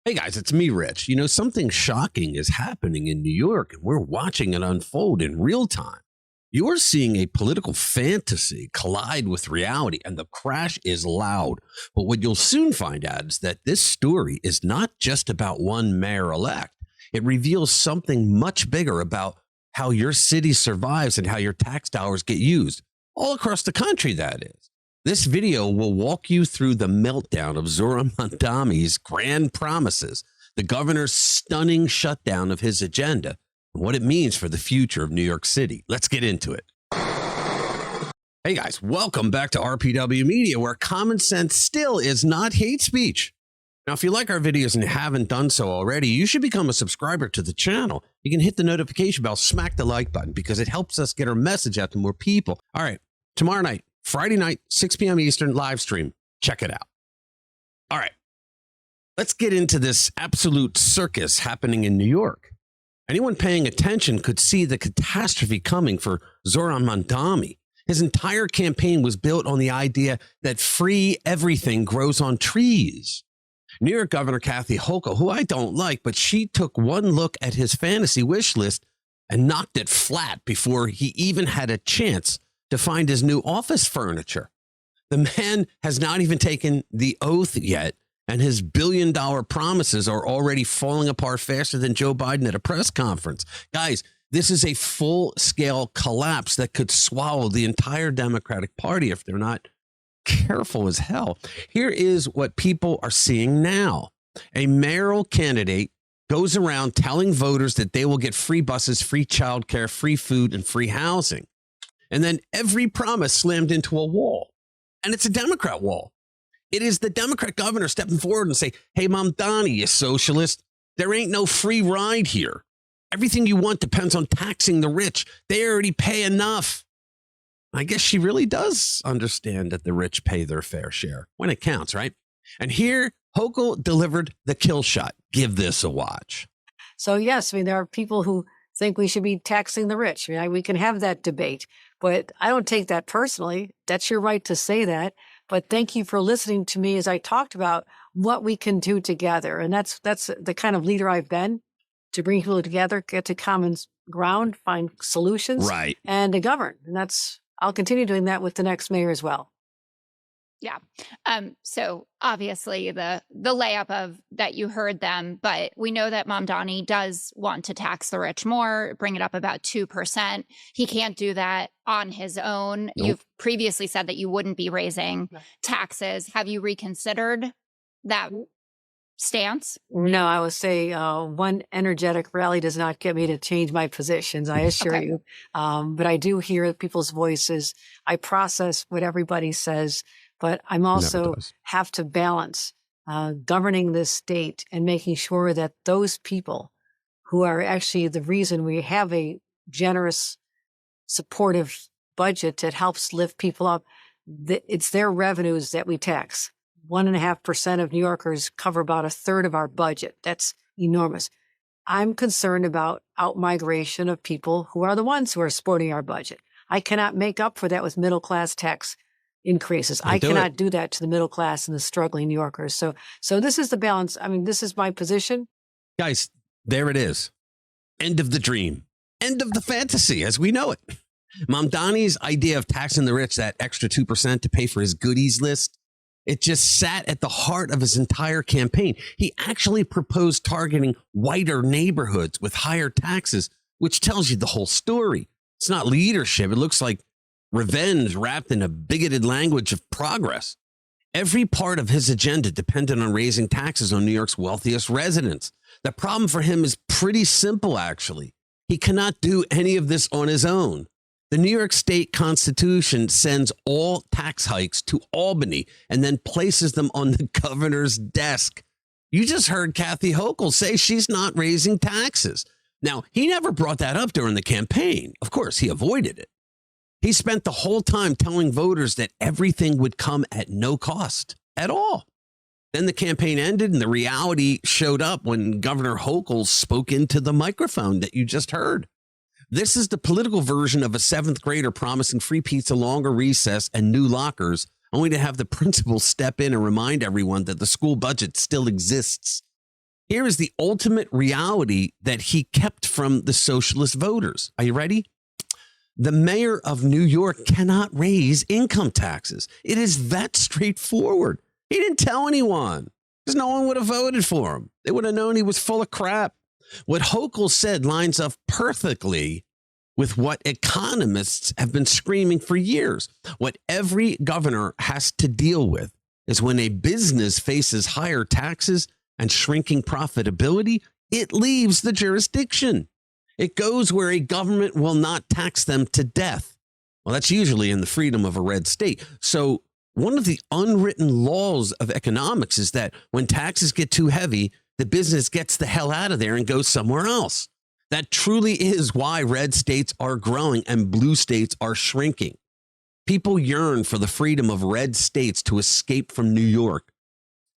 Hey guys, it's me, Rich. You know, something shocking is happening in New York, and we're watching it unfold in real time. You're seeing a political fantasy collide with reality, and the crash is loud. But what you'll soon find out is that this story is not just about one mayor elect. It reveals something much bigger about how your city survives and how your tax dollars get used all across the country, that is. This video will walk you through the meltdown of Zohran Mamdani's grand promises, the governor's stunning shutdown of his agenda, and what it means for the future of New York City. Let's get into it. Hey guys, welcome back to RPW Media, where common sense still is not hate speech. Now, if you like our videos and haven't done so already, you should become a subscriber to the channel. You can hit the notification bell, smack the like button, because it helps us get our message out to more people. All right, tomorrow night, Friday night, 6 p.m. Eastern, live stream. Check it out. All right, let's get into this absolute circus happening in New York. Anyone paying attention could see the catastrophe coming for Zohran Mamdani. His entire campaign was built on the idea that free everything grows on trees. New York Governor Kathy Hochul, who I don't like, but she took one look at his fantasy wish list and knocked it flat before he even had a chance to find his new office furniture. The man has not even taken the oath yet, and his billion-dollar promises are already falling apart faster than Joe Biden at a press conference. Guys, this is a full-scale collapse that could swallow the entire Democratic Party if they're not careful as hell. Here is what people are seeing now. A mayoral candidate goes around telling voters that they will get free buses, free childcare, free food, and free housing. And then every promise slammed into a wall. And it's a Democrat wall. It is the Democrat governor stepping forward and say, hey, Mamdani, you socialist, there ain't no free ride here. Everything you want depends on taxing the rich. They already pay enough. I guess she really does understand that the rich pay their fair share when it counts, right? And here, Hochul delivered the kill shot. Give this a watch. So, yes, I mean, there are people who think we should be taxing the rich. I mean, we can have that debate, but I don't take that personally. That's your right to say that. But thank you for listening to me as I talked about what we can do together. And that's the kind of leader I've been, to bring people together, get to common ground, find solutions, right, and to govern. And I'll continue doing that with the next mayor as well. Yeah. So obviously the layup of that you heard them, but we know that Mamdani does want to tax the rich more, bring it up about 2%. He can't do that on his own. Nope. You've previously said that you wouldn't be raising taxes. Have you reconsidered that stance? No, I would say one energetic rally does not get me to change my positions, I assure you. But I do hear people's voices. I process what everybody says. But I'm also have to balance governing this state and making sure that those people who are actually the reason we have a generous, supportive budget that helps lift people up, it's their revenues that we tax. 1.5% of New Yorkers cover about a third of our budget. That's enormous. I'm concerned about outmigration of people who are the ones who are supporting our budget. I cannot make up for that with middle-class tax increases. I cannot do that to the middle class and the struggling New Yorkers. So this is the balance. I mean, this is my position. Guys, there it is. End of the dream. End of the fantasy as we know it. Mamdani's idea of taxing the rich, that extra 2% to pay for his goodies list, it just sat at the heart of his entire campaign. He actually proposed targeting whiter neighborhoods with higher taxes, which tells you the whole story. It's not leadership. It looks like revenge wrapped in a bigoted language of progress. Every part of his agenda depended on raising taxes on New York's wealthiest residents. The problem for him is pretty simple, actually. He cannot do any of this on his own. The New York State Constitution sends all tax hikes to Albany and then places them on the governor's desk. You just heard Kathy Hochul say she's not raising taxes. Now, he never brought that up during the campaign. Of course, he avoided it. He spent the whole time telling voters that everything would come at no cost at all. Then the campaign ended and the reality showed up when Governor Hochul spoke into the microphone that you just heard. This is the political version of a seventh grader promising free pizza, longer recess, and new lockers, only to have the principal step in and remind everyone that the school budget still exists. Here is the ultimate reality that he kept from the socialist voters. Are you ready? The mayor of New York cannot raise income taxes. It is that straightforward. He didn't tell anyone because no one would have voted for him. They would have known he was full of crap. What Hochul said lines up perfectly with what economists have been screaming for years. What every governor has to deal with is when a business faces higher taxes and shrinking profitability, it leaves the jurisdiction. It goes where a government will not tax them to death. Well, that's usually in the freedom of a red state. So one of the unwritten laws of economics is that when taxes get too heavy, the business gets the hell out of there and goes somewhere else. That truly is why red states are growing and blue states are shrinking. People yearn for the freedom of red states to escape from New York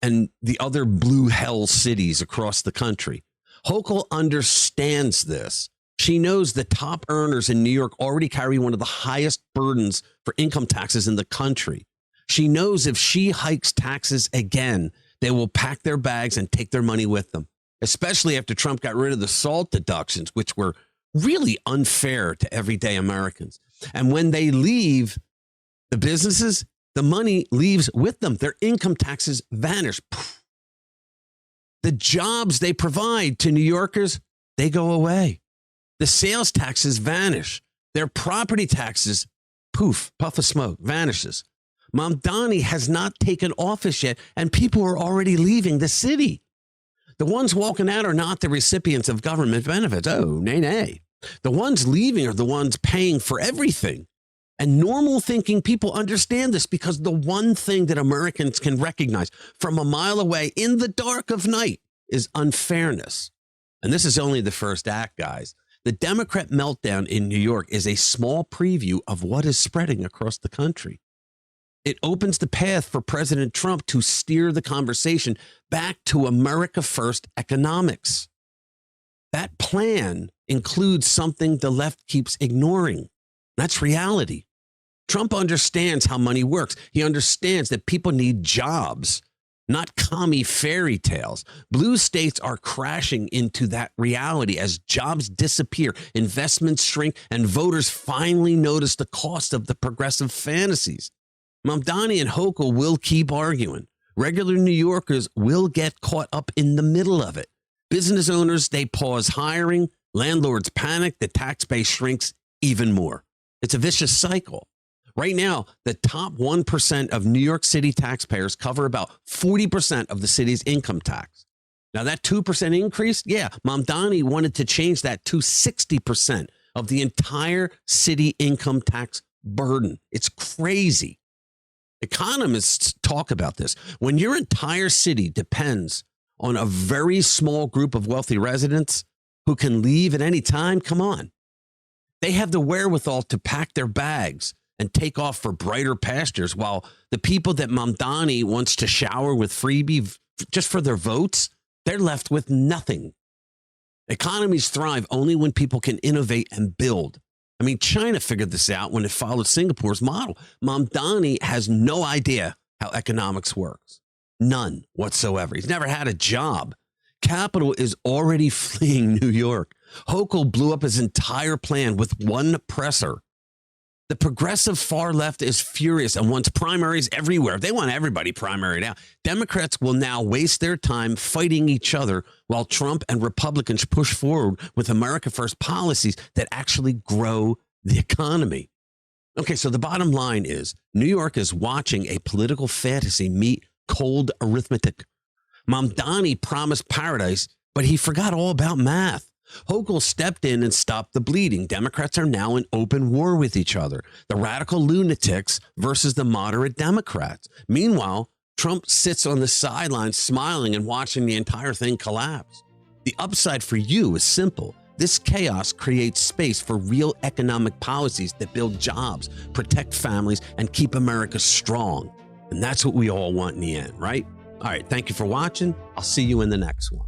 and the other blue hell cities across the country. Hochul understands this. She knows the top earners in New York already carry one of the highest burdens for income taxes in the country. She knows if she hikes taxes again, they will pack their bags and take their money with them, especially after Trump got rid of the SALT deductions, which were really unfair to everyday Americans. And when they leave the businesses, the money leaves with them. Their income taxes vanish. The jobs they provide to New Yorkers, they go away. The sales taxes vanish. Their property taxes, poof, puff of smoke, vanishes. Mamdani has not taken office yet, and people are already leaving the city. The ones walking out are not the recipients of government benefits. Oh, nay, nay. The ones leaving are the ones paying for everything. And normal thinking people understand this because the one thing that Americans can recognize from a mile away in the dark of night is unfairness. And this is only the first act, guys. The Democrat meltdown in New York is a small preview of what is spreading across the country. It opens the path for President Trump to steer the conversation back to America First economics. That plan includes something the left keeps ignoring. That's reality. Trump understands how money works. He understands that people need jobs, not commie fairy tales. Blue states are crashing into that reality as jobs disappear, investments shrink, and voters finally notice the cost of the progressive fantasies. Mamdani and Hochul will keep arguing. Regular New Yorkers will get caught up in the middle of it. Business owners, they pause hiring. Landlords panic. The tax base shrinks even more. It's a vicious cycle. Right now, the top 1% of New York City taxpayers cover about 40% of the city's income tax. Now, that 2% increase, yeah, Mamdani wanted to change that to 60% of the entire city income tax burden. It's crazy. Economists talk about this. When your entire city depends on a very small group of wealthy residents who can leave at any time, come on. They have the wherewithal to pack their bags and take off for brighter pastures, while the people that Mamdani wants to shower with Freebie just for their votes, they're left with nothing. Economies thrive only when people can innovate and build. I mean, China figured this out when it followed Singapore's model. Mamdani has no idea how economics works. None whatsoever. He's never had a job. Capital is already fleeing New York. Hochul blew up his entire plan with one presser. The progressive far left is furious and wants primaries everywhere. They want everybody primaried out. Democrats will now waste their time fighting each other while Trump and Republicans push forward with America First policies that actually grow the economy. Okay, so the bottom line is New York is watching a political fantasy meet cold arithmetic. Mamdani promised paradise, but he forgot all about math. Hochul stepped in and stopped the bleeding. Democrats are now in open war with each other. The radical lunatics versus the moderate Democrats. Meanwhile, Trump sits on the sidelines smiling and watching the entire thing collapse. The upside for you is simple. This chaos creates space for real economic policies that build jobs, protect families, and keep America strong. And that's what we all want in the end, right? All right, thank you for watching. I'll see you in the next one.